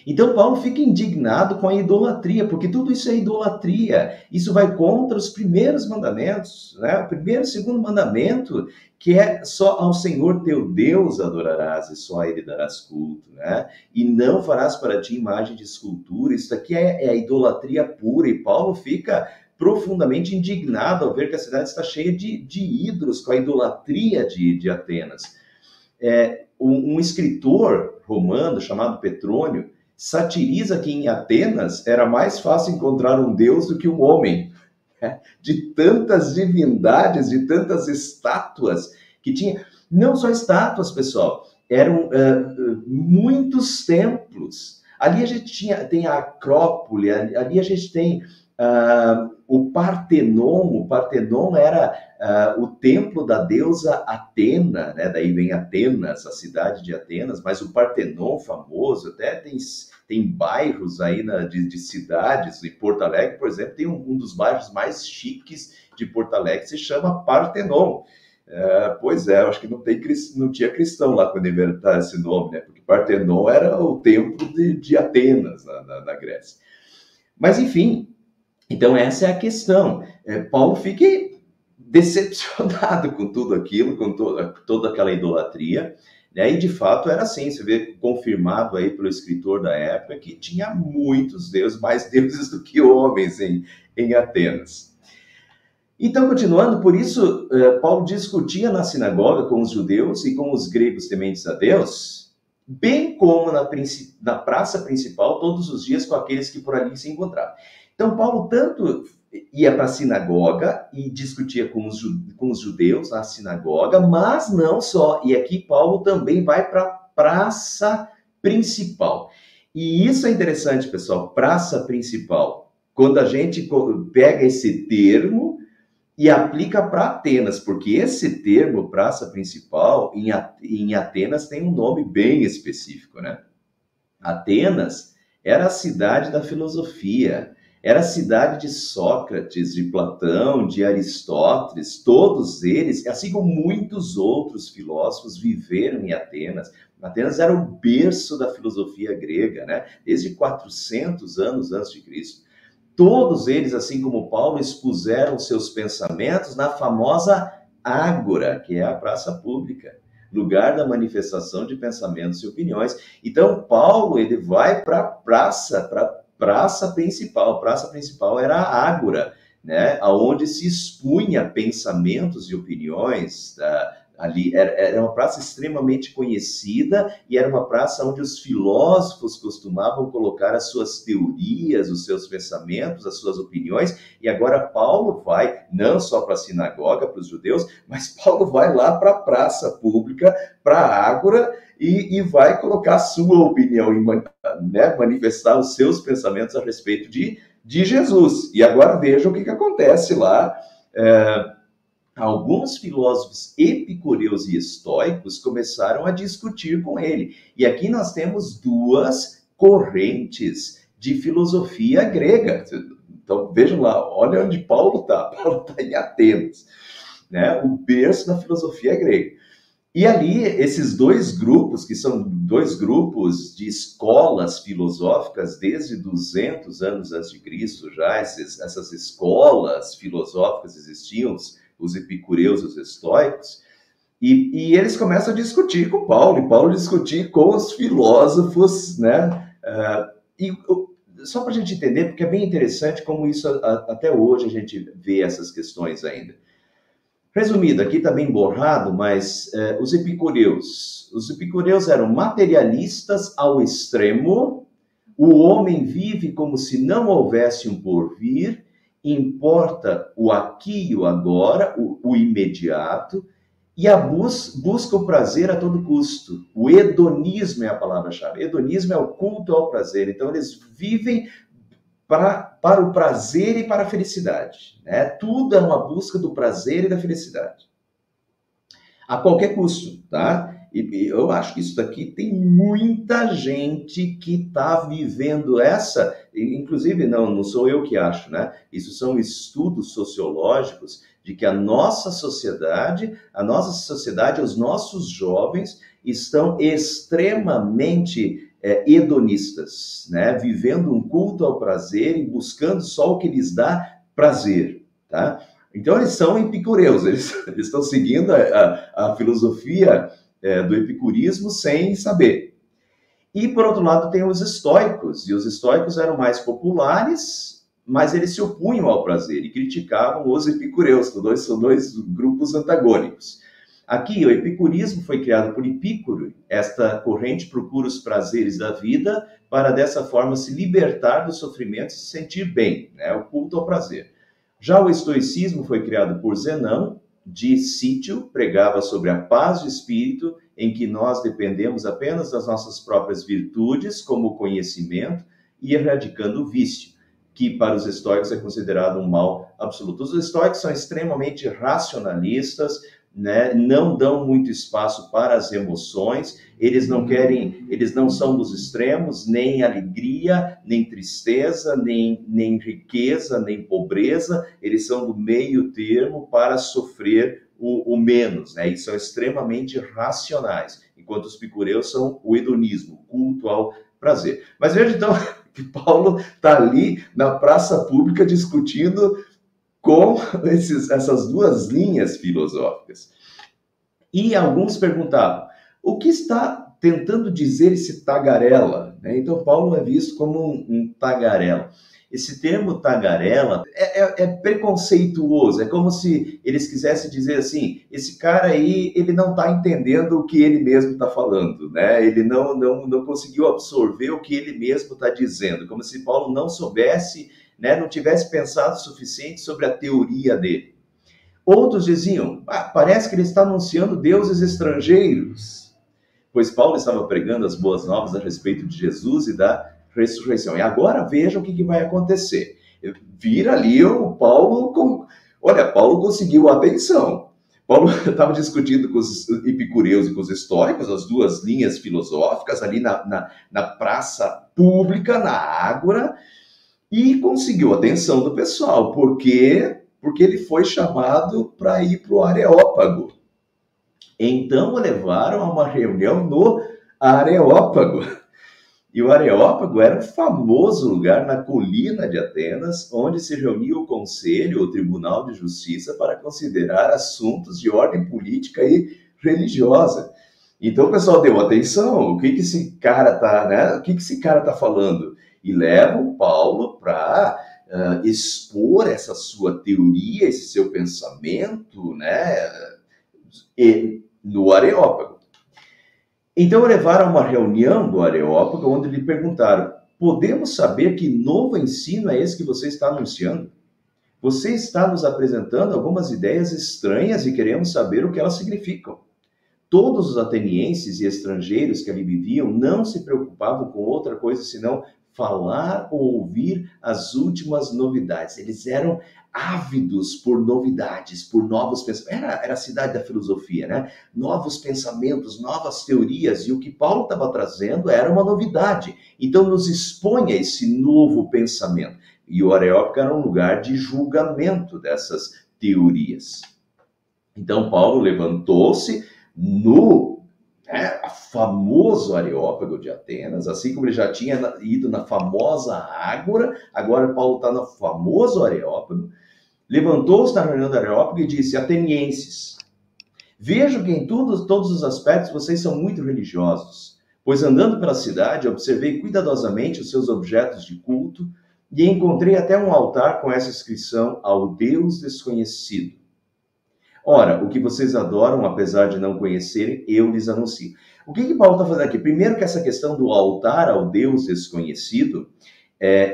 A: Então Paulo fica indignado com a idolatria, porque tudo isso é idolatria. Isso vai contra os primeiros mandamentos, né? O primeiro e o segundo mandamento, que é só ao Senhor teu Deus adorarás e só a ele darás culto, né? E não farás para ti imagem de escultura. Isso aqui é a idolatria pura, e Paulo fica profundamente indignado ao ver que a cidade está cheia de ídolos, com a idolatria de Atenas. Um escritor romano chamado Petrônio satiriza que em Atenas era mais fácil encontrar um deus do que um homem, né? De tantas divindades, de tantas estátuas que tinha. Não só estátuas, pessoal, eram muitos templos. Ali a gente tem a Acrópole, ali a gente tem o Partenon. O Partenon era o templo da deusa Atena, né? Daí vem Atenas, a cidade de Atenas, mas o Partenon famoso, até tem bairros aí de cidades. Em Porto Alegre, por exemplo, tem um dos bairros mais chiques de Porto Alegre, que se chama Partenon. Pois é, eu acho que não tinha cristão lá quando inventaram esse nome, né? Porque Partenon era o templo de Atenas, na Grécia. Mas, enfim, então essa é a questão. Paulo fica decepcionado com tudo aquilo, com toda aquela idolatria, né? E de fato era assim, você vê confirmado aí pelo escritor da época que tinha muitos deuses, mais deuses do que homens em Atenas. Então, continuando, por isso, Paulo discutia na sinagoga com os judeus e com os gregos tementes a Deus, bem como na praça principal, todos os dias com aqueles que por ali se encontravam. Então, Paulo tanto ia para a sinagoga e discutia com os judeus na sinagoga, mas não só. E aqui Paulo também vai para a praça principal. E isso é interessante, pessoal, praça principal. Quando a gente pega esse termo e aplica para Atenas, porque esse termo, praça principal, em Atenas tem um nome bem específico, né? Atenas era a cidade da filosofia, era a cidade de Sócrates, de Platão, de Aristóteles, todos eles, assim como muitos outros filósofos, viveram em Atenas. Atenas era o berço da filosofia grega, né? Desde 400 anos antes de Cristo. Todos eles, assim como Paulo, expuseram seus pensamentos na famosa ágora, que é a praça pública, lugar da manifestação de pensamentos e opiniões. Então, Paulo, ele vai para a praça principal. A praça principal era a ágora, né? Onde se expunha pensamentos e opiniões. Ali era uma praça extremamente conhecida e era uma praça onde os filósofos costumavam colocar as suas teorias, os seus pensamentos, as suas opiniões. E agora Paulo vai não só para a sinagoga, para os judeus, mas Paulo vai lá para a praça pública, para a ágora, e vai colocar a sua opinião, né, manifestar os seus pensamentos a respeito de Jesus. E agora veja o que acontece lá. Alguns filósofos epicureus e estoicos começaram a discutir com ele. E aqui nós temos duas correntes de filosofia grega. Então, vejam lá, olha onde Paulo está. Paulo está em Atenas, né? O berço da filosofia grega. E ali, esses dois grupos, que são dois grupos de escolas filosóficas desde 200 anos antes de Cristo, já essas escolas filosóficas existiam, os epicureus, os estoicos, e eles começam a discutir com Paulo, e Paulo discutir com os filósofos, né? Só para a gente entender, porque é bem interessante como isso, até hoje, a gente vê essas questões ainda. Resumido, aqui está bem borrado, mas os epicureus eram materialistas ao extremo, o homem vive como se não houvesse um porvir, importa o aqui e o agora, o imediato, e busca o prazer a todo custo. O hedonismo é a palavra-chave. Hedonismo é o culto ao prazer. Então, eles vivem para o prazer e para a felicidade, né? Tudo é uma busca do prazer e da felicidade. A qualquer custo, tá? E eu acho que isso daqui tem muita gente que está vivendo essa, inclusive não sou eu que acho, né? Isso são estudos sociológicos de que a nossa sociedade, os nossos jovens estão extremamente hedonistas, né? Vivendo um culto ao prazer e buscando só o que lhes dá prazer, tá? Então eles são epicureus, eles estão seguindo a filosofia do epicurismo sem saber. E, por outro lado, tem os estoicos, e os estoicos eram mais populares, mas eles se opunham ao prazer e criticavam os epicureus, são dois grupos antagônicos. Aqui, o epicurismo foi criado por Epicuro, esta corrente procura os prazeres da vida para, dessa forma, se libertar do sofrimento e se sentir bem, né? O culto ao prazer. Já o estoicismo foi criado por Zenão, de Sítio, pregava sobre a paz de espírito, em que nós dependemos apenas das nossas próprias virtudes, como o conhecimento, e erradicando o vício, que para os estoicos é considerado um mal absoluto. Os estoicos são extremamente racionalistas, né? Não dão muito espaço para as emoções, eles não são dos extremos, nem alegria, nem tristeza, nem riqueza, nem pobreza, eles são do meio termo para sofrer o menos, né? E são extremamente racionais, enquanto os epicureus são o hedonismo, o culto ao prazer. Mas veja então que Paulo está ali na praça pública discutindo com essas duas linhas filosóficas. E alguns perguntavam, o que está tentando dizer esse tagarela? Então, Paulo é visto como um tagarela. Esse termo tagarela é preconceituoso, é como se eles quisessem dizer assim, esse cara aí, ele não está entendendo o que ele mesmo está falando, né? Ele não conseguiu absorver o que ele mesmo está dizendo, como se Paulo não soubesse, né, não tivesse pensado o suficiente sobre a teoria dele. Outros diziam, parece que ele está anunciando deuses estrangeiros, pois Paulo estava pregando as boas novas a respeito de Jesus e da ressurreição. E agora veja o que vai acontecer. Vira ali o Paulo, olha, Paulo conseguiu a atenção. Paulo estava discutindo com os epicureus e com os estoicos, as duas linhas filosóficas ali na praça pública, na Ágora, e conseguiu a atenção do pessoal. Por quê? Porque ele foi chamado para ir para o Areópago. Então o levaram a uma reunião no Areópago. E o Areópago era um famoso lugar na colina de Atenas, onde se reunia o conselho, o tribunal de justiça, para considerar assuntos de ordem política e religiosa. Então o pessoal deu atenção, o que esse cara tá, né? O que esse cara tá falando? E leva o Paulo para expor essa sua teoria, esse seu pensamento, né? No Areópago. Então levaram a uma reunião do Areópago, onde lhe perguntaram, podemos saber que novo ensino é esse que você está anunciando? Você está nos apresentando algumas ideias estranhas e queremos saber o que elas significam. Todos os atenienses e estrangeiros que ali viviam não se preocupavam com outra coisa senão falar ou ouvir as últimas novidades. Eles eram ávidos por novidades, por novos pensamentos. Era a cidade da filosofia, né? Novos pensamentos, novas teorias. E o que Paulo estava trazendo era uma novidade. Então nos expõe a esse novo pensamento. E o Areópago era um lugar de julgamento dessas teorias. Então Paulo levantou-se no famoso Areópago de Atenas, assim como ele já tinha ido na famosa Ágora, agora Paulo está no famoso Areópago, levantou-se na reunião do Areópago e disse, atenienses, vejo que em todos os aspectos vocês são muito religiosos, pois andando pela cidade observei cuidadosamente os seus objetos de culto e encontrei até um altar com essa inscrição ao Deus desconhecido. Ora, o que vocês adoram, apesar de não conhecerem, eu lhes anuncio. O que Paulo está fazendo aqui? Primeiro que essa questão do altar ao Deus desconhecido,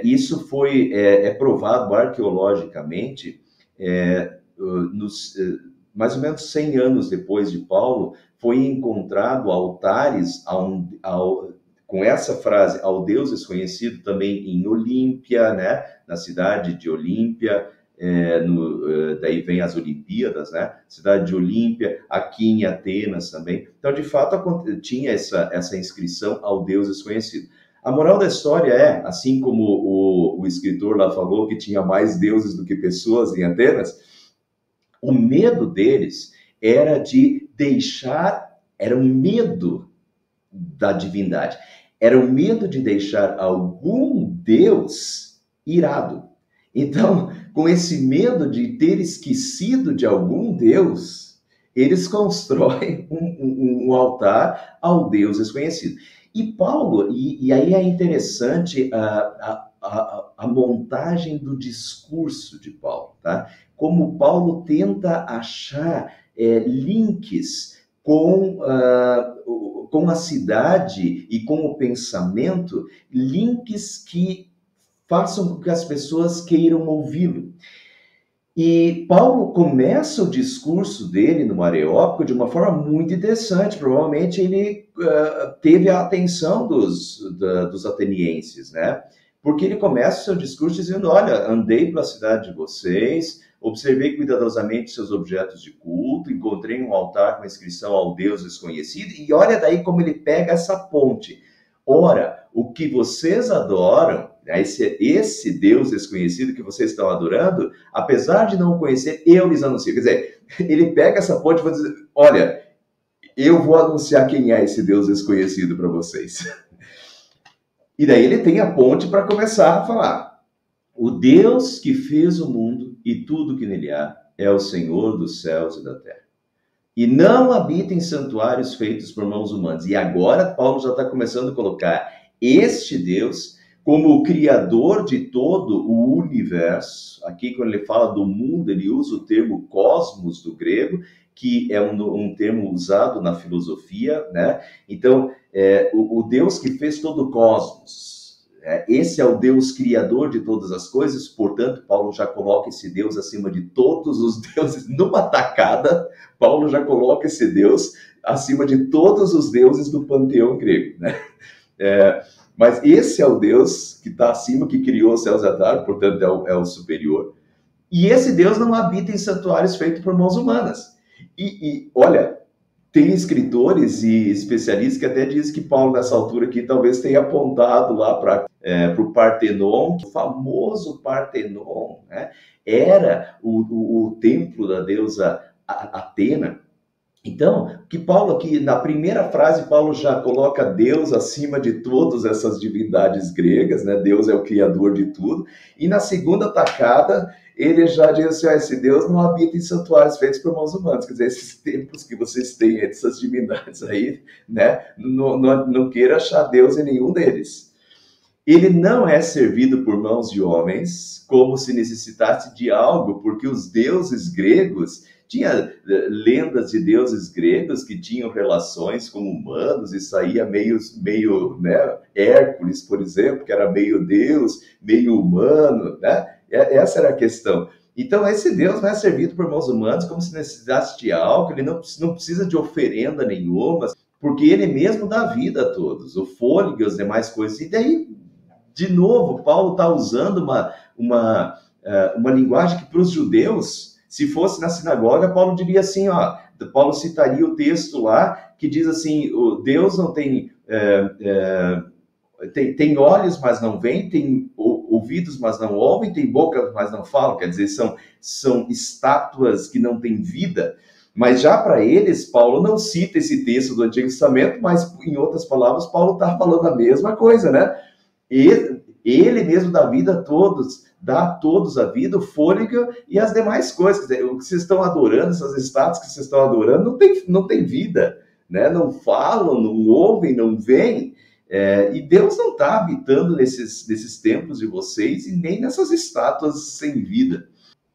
A: isso foi provado arqueologicamente mais ou menos 100 anos depois de Paulo, foi encontrado altares com essa frase, ao Deus desconhecido, também em Olímpia, né? Na cidade de Olímpia, daí vem as Olimpíadas, né? Cidade de Olímpia, aqui em Atenas também. Então, de fato, tinha essa inscrição ao Deus desconhecido. A moral da história é, assim como o escritor lá falou que tinha mais deuses do que pessoas em Atenas, o medo deles era de era um medo da divindade, era o medo de deixar algum Deus irado. Então, com esse medo de ter esquecido de algum Deus, eles constroem um altar ao Deus desconhecido. E Paulo, e aí é interessante a montagem do discurso de Paulo, tá? Como Paulo tenta achar links com a cidade e com o pensamento, links que façam com que as pessoas queiram ouvi-lo. E Paulo começa o discurso dele no Areópago de uma forma muito interessante. Provavelmente ele teve a atenção dos atenienses, né? Porque ele começa o seu discurso dizendo, olha, andei pela cidade de vocês, observei cuidadosamente seus objetos de culto, encontrei um altar com inscrição ao Deus desconhecido, e olha daí como ele pega essa ponte. Ora, o que vocês adoram, esse Deus desconhecido que vocês estão adorando, apesar de não conhecer, eu lhes anuncio. Quer dizer, ele pega essa ponte e vai dizer, olha, eu vou anunciar quem é esse Deus desconhecido para vocês. E daí ele tem a ponte para começar a falar. O Deus que fez o mundo e tudo que nele há, é o Senhor dos céus e da terra. E não habita em santuários feitos por mãos humanas. E agora Paulo já está começando a colocar este Deus como o criador de todo o universo. Aqui, quando ele fala do mundo, ele usa o termo cosmos do grego, que é um termo usado na filosofia, né? Então, o Deus que fez todo o cosmos. Esse é o Deus criador de todas as coisas, portanto, Paulo já coloca esse Deus acima de todos os deuses. Numa tacada, Paulo já coloca esse Deus acima de todos os deuses do panteão grego, né? Mas esse é o Deus que está acima, que criou os céus e a terra, portanto é o superior. E esse Deus não habita em santuários feitos por mãos humanas. E olha, tem escritores e especialistas que até dizem que Paulo, nessa altura aqui, talvez tenha apontado lá para o Partenon, o famoso Partenon, né? Era o templo da deusa Atena. Então, que Paulo aqui, na primeira frase, Paulo já coloca Deus acima de todas essas divindades gregas, né? Deus é o criador de tudo. E na segunda tacada, ele já diz assim, esse Deus não habita em santuários feitos por mãos humanas. Quer dizer, esses templos que vocês têm, essas divindades aí, né? Não queira achar Deus em nenhum deles. Ele não é servido por mãos de homens como se necessitasse de algo, porque os deuses gregos, tinha lendas de deuses gregos que tinham relações com humanos e saía meio, né? Hércules, por exemplo, que era meio deus, meio humano, né? Essa era a questão. Então, esse Deus não é servido por mãos humanas como se necessitasse de algo, ele não precisa de oferenda nenhuma, porque ele mesmo dá vida a todos, o fôlego e as demais coisas. E daí, de novo, Paulo está usando uma linguagem que para os judeus, se fosse na sinagoga, Paulo diria assim, Paulo citaria o texto lá que diz assim, o Deus não tem olhos, mas não veem, tem ouvidos, mas não ouvem, tem boca, mas não falam. Quer dizer, são estátuas que não têm vida. Mas já para eles, Paulo não cita esse texto do Antigo Testamento, mas em outras palavras, Paulo está falando a mesma coisa, né? Ele mesmo dá vida a todos, dá a todos a vida, o fôlego e as demais coisas. Quer dizer, o que vocês estão adorando, essas estátuas que vocês estão adorando, não tem vida, né? Não falam, não ouvem, não veem. E Deus não está habitando nesses templos de vocês e nem nessas estátuas sem vida.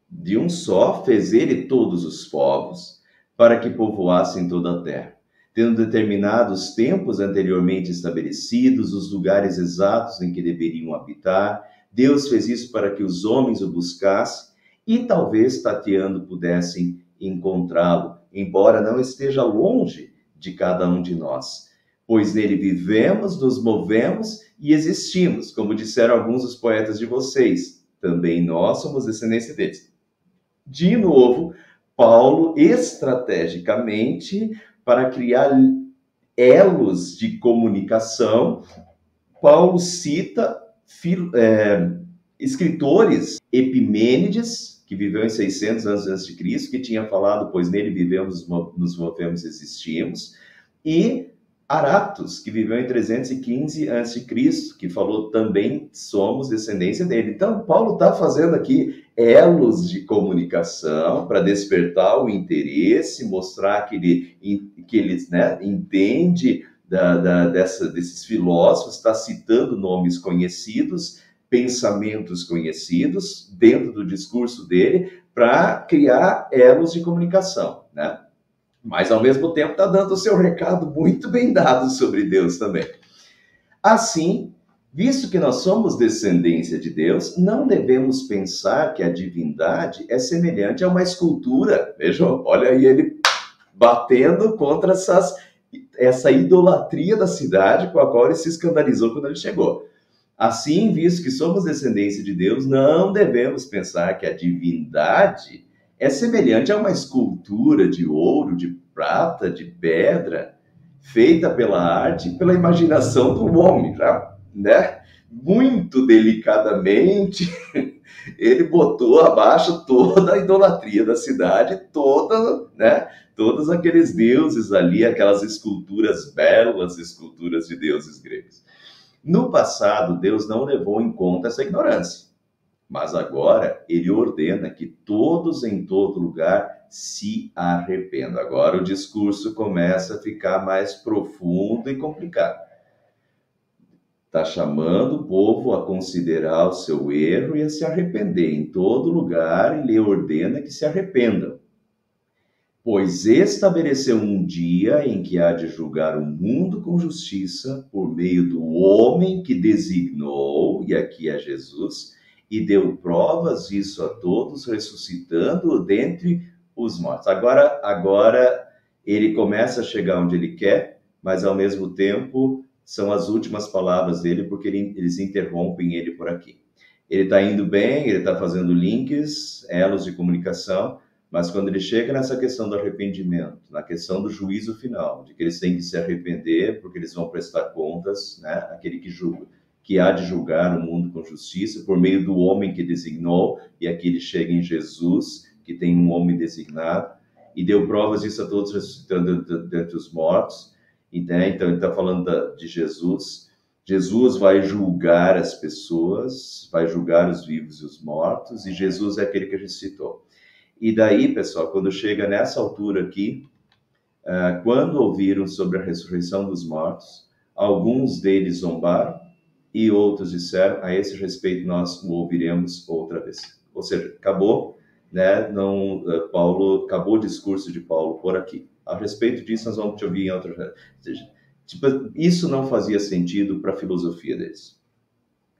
A: De um só fez ele todos os povos, para que povoassem toda a terra, tendo determinado os tempos anteriormente estabelecidos, os lugares exatos em que deveriam habitar. Deus fez isso para que os homens o buscassem e talvez tateando pudessem encontrá-lo, embora não esteja longe de cada um de nós. Pois nele vivemos, nos movemos e existimos, como disseram alguns dos poetas de vocês. Também nós somos descendência deles. De novo, Paulo, estrategicamente, para criar elos de comunicação, Paulo cita escritores, Epimênides, que viveu em 600 anos antes de Cristo, que tinha falado, pois nele vivemos, nos movemos e existimos, e Aratus, que viveu em 315 a.C., que falou também somos descendência dele. Então, Paulo está fazendo aqui elos de comunicação para despertar o interesse, mostrar que ele né, entende desses filósofos, está citando nomes conhecidos, pensamentos conhecidos dentro do discurso dele para criar elos de comunicação, né? Mas, ao mesmo tempo, está dando o seu recado muito bem dado sobre Deus também. Assim, visto que nós somos descendência de Deus, não devemos pensar que a divindade é semelhante a uma escultura. Vejam, olha aí ele batendo contra essa idolatria da cidade com a qual ele se escandalizou quando ele chegou. Assim, visto que somos descendência de Deus, não devemos pensar que a divindade é semelhante a uma escultura de ouro, de prata, de pedra, feita pela arte e pela imaginação do homem, né? Muito delicadamente, ele botou abaixo toda a idolatria da cidade, né? Todos aqueles deuses ali, aquelas esculturas belas, esculturas de deuses gregos. No passado, Deus não levou em conta essa ignorância. Mas agora ele ordena que todos em todo lugar se arrependam. Agora o discurso começa a ficar mais profundo e complicado. Está chamando o povo a considerar o seu erro e a se arrepender. Em todo lugar ele ordena que se arrependam. Pois estabeleceu um dia em que há de julgar o mundo com justiça por meio do homem que designou, e aqui é Jesus, e deu provas disso a todos, ressuscitando-o dentre os mortos. Agora ele começa a chegar onde ele quer, mas ao mesmo tempo são as últimas palavras dele, porque eles interrompem ele por aqui. Ele está indo bem, ele está fazendo links, elos de comunicação, mas quando ele chega nessa questão do arrependimento, na questão do juízo final, de que eles têm que se arrepender porque eles vão prestar contas, né? Aquele que julga, que há de julgar o mundo com justiça por meio do homem que designou, e aqui ele chega em Jesus, que tem um homem designado, e deu provas disso a todos, ressuscitando dentre os mortos. Né? Então ele está falando de Jesus. Jesus vai julgar as pessoas, vai julgar os vivos e os mortos, e Jesus é aquele que ressuscitou. E daí, pessoal, quando chega nessa altura aqui, quando ouviram sobre a ressurreição dos mortos, alguns deles zombaram e outros disseram, a esse respeito nós o ouviremos outra vez. Ou seja, acabou, né? Não, Paulo, acabou o discurso de Paulo por aqui. A respeito disso, nós vamos te ouvir em outra vez. Ou seja, tipo, isso não fazia sentido para a filosofia deles.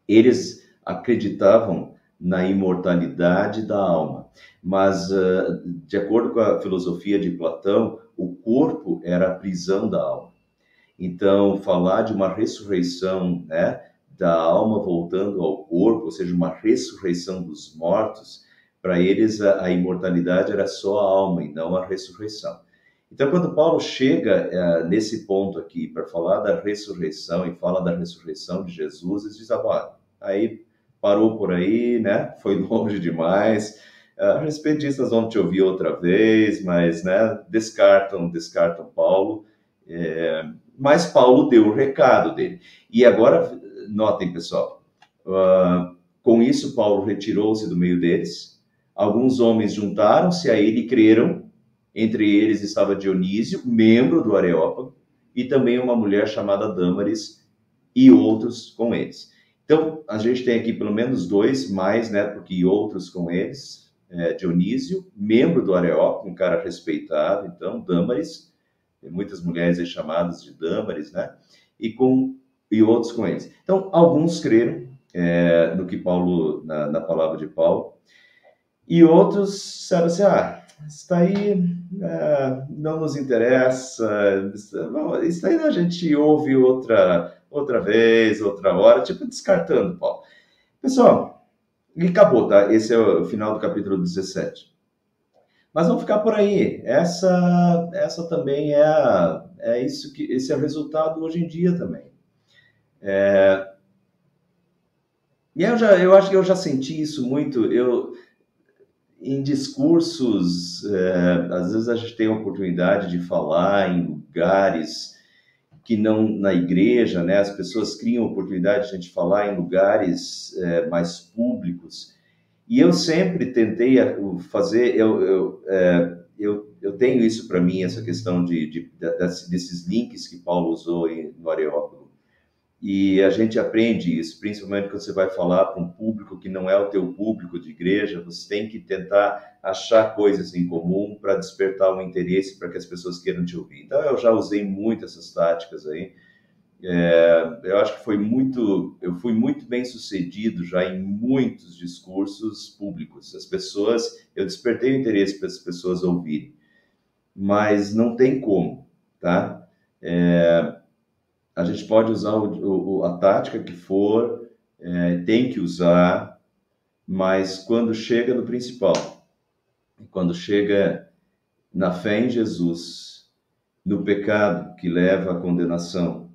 A: Eles acreditavam na imortalidade da alma, mas de acordo com a filosofia de Platão, o corpo era a prisão da alma. Então, falar de uma ressurreição, né, da alma voltando ao corpo, ou seja, uma ressurreição dos mortos, para eles a imortalidade era só a alma e não a ressurreição. Então, quando Paulo chega nesse ponto aqui para falar da ressurreição e fala da ressurreição de Jesus, eles dizem, aí parou por aí, né? Foi longe demais. A respeito disso, nós vamos te ouvir outra vez, mas, né, descartam Paulo. Mas Paulo deu o recado dele. E agora, notem, pessoal, com isso, Paulo retirou-se do meio deles. Alguns homens juntaram-se a ele e creram. Entre eles estava Dionísio, membro do Areópago, e também uma mulher chamada Dâmaris, e outros com eles. Então, a gente tem aqui pelo menos dois mais, né, porque outros com eles. Dionísio, membro do Areópago, um cara respeitado, então, Dâmaris, tem muitas mulheres aí chamadas de Dâmaris, né, e outros com eles. Então, alguns creram no que Paulo, na palavra de Paulo, e outros disseram assim, isso aí não nos interessa, isso aí a gente ouve outra vez, outra hora, tipo descartando, Paulo. Pessoal, e acabou, tá? Esse é o final do capítulo 17. Mas vamos ficar por aí. Essa também isso que esse é o resultado hoje em dia também. E eu acho que eu já senti isso muito. Em discursos, às vezes a gente tem a oportunidade de falar em lugares que não na igreja, né? As pessoas criam oportunidade de a gente falar em lugares mais públicos. E eu sempre tentei fazer, eu tenho isso para mim, essa questão desses links que Paulo usou no Areópago. E a gente aprende isso, principalmente quando você vai falar para um público que não é o teu público de igreja, você tem que tentar achar coisas em comum para despertar um interesse para que as pessoas queiram te ouvir. Então, eu já usei muito essas táticas aí. Eu acho que eu fui muito bem sucedido já em muitos discursos públicos. Eu despertei o interesse para as pessoas ouvirem, mas não tem como, tá? A gente pode usar a tática que for, tem que usar, mas quando chega no principal, quando chega na fé em Jesus, no pecado que leva à condenação,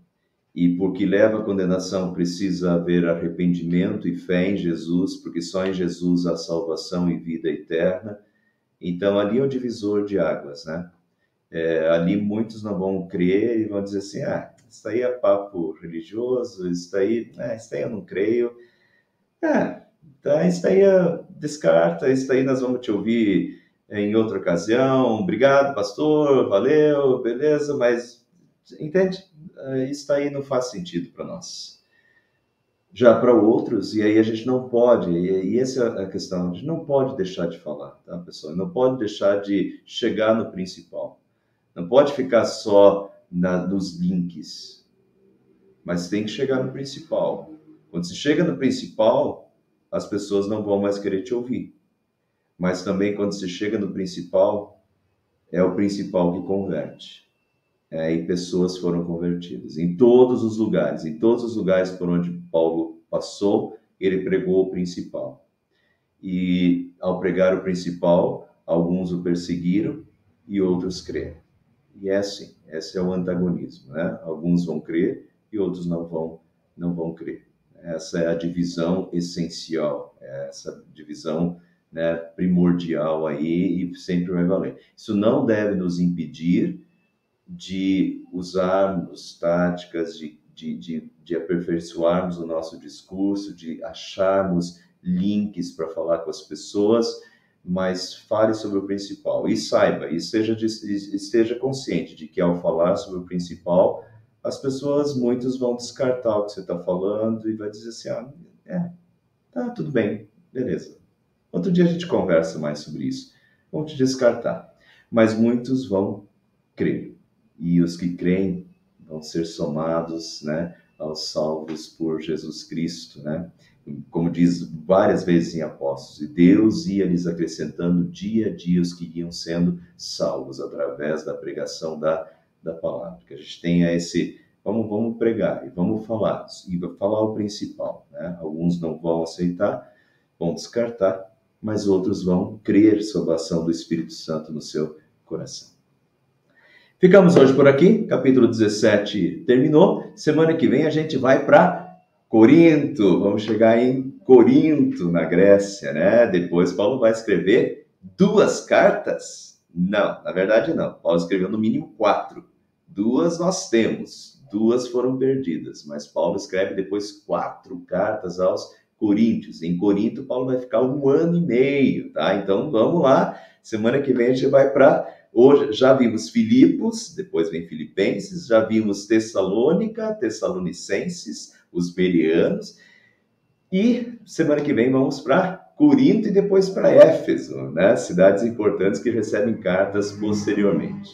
A: e porque leva à condenação precisa haver arrependimento e fé em Jesus, porque só em Jesus há salvação e vida eterna, então ali é o divisor de águas, né? Ali muitos não vão crer e vão dizer assim, isso aí é papo religioso, isso aí eu não creio. Tá, isso daí descarta, isso daí nós vamos te ouvir em outra ocasião. Obrigado, pastor, valeu, beleza, mas entende? Isso daí não faz sentido para nós. Já para outros, e aí a gente não pode, e essa é a questão, a gente não pode deixar de falar, tá, pessoal? Não pode deixar de chegar no principal. Não pode ficar só nos links, mas tem que chegar no principal. Quando se chega no principal, as pessoas não vão mais querer te ouvir. Mas também quando se chega no principal, é o principal que converte. E pessoas foram convertidas em todos os lugares por onde Paulo passou, ele pregou o principal. E ao pregar o principal, alguns o perseguiram e outros creram. E é assim, esse é o antagonismo, né? Alguns vão crer e outros não vão crer. Essa é a divisão essencial, essa divisão, né, primordial aí e sempre vai valer. Isso não deve nos impedir de usarmos táticas, de aperfeiçoarmos o nosso discurso, de acharmos links para falar com as pessoas, mas fale sobre o principal e saiba, e esteja consciente de que ao falar sobre o principal, as pessoas, muitos vão descartar o que você está falando e vai dizer assim, tá, tudo bem, beleza. Outro dia a gente conversa mais sobre isso. Vão te descartar. Mas muitos vão crer. E os que creem vão ser somados, né, aos salvos por Jesus Cristo, né? Como diz várias vezes em Apóstolos, e Deus ia lhes acrescentando dia a dia os que iam sendo salvos através da pregação da palavra. Que a gente tenha esse, vamos pregar e vamos falar o principal, né? Alguns não vão aceitar, vão descartar, mas outros vão crer sob a ação do Espírito Santo no seu coração. Ficamos hoje por aqui, capítulo 17 terminou. Semana que vem a gente vai para Corinto, vamos chegar em Corinto, na Grécia, né? Depois Paulo vai escrever 2 cartas? Não, na verdade não. Paulo escreveu no mínimo 4. 2 nós temos, 2 foram perdidas, mas Paulo escreve depois 4 cartas aos Coríntios. Em Corinto, Paulo vai ficar 1 ano e meio, tá? Então vamos lá, semana que vem a gente vai para... Hoje já vimos Filipos, depois vem Filipenses, já vimos Tessalônica, Tessalonicenses, os Bereanos, e semana que vem vamos para Corinto e depois para Éfeso, né? Cidades importantes que recebem cartas posteriormente.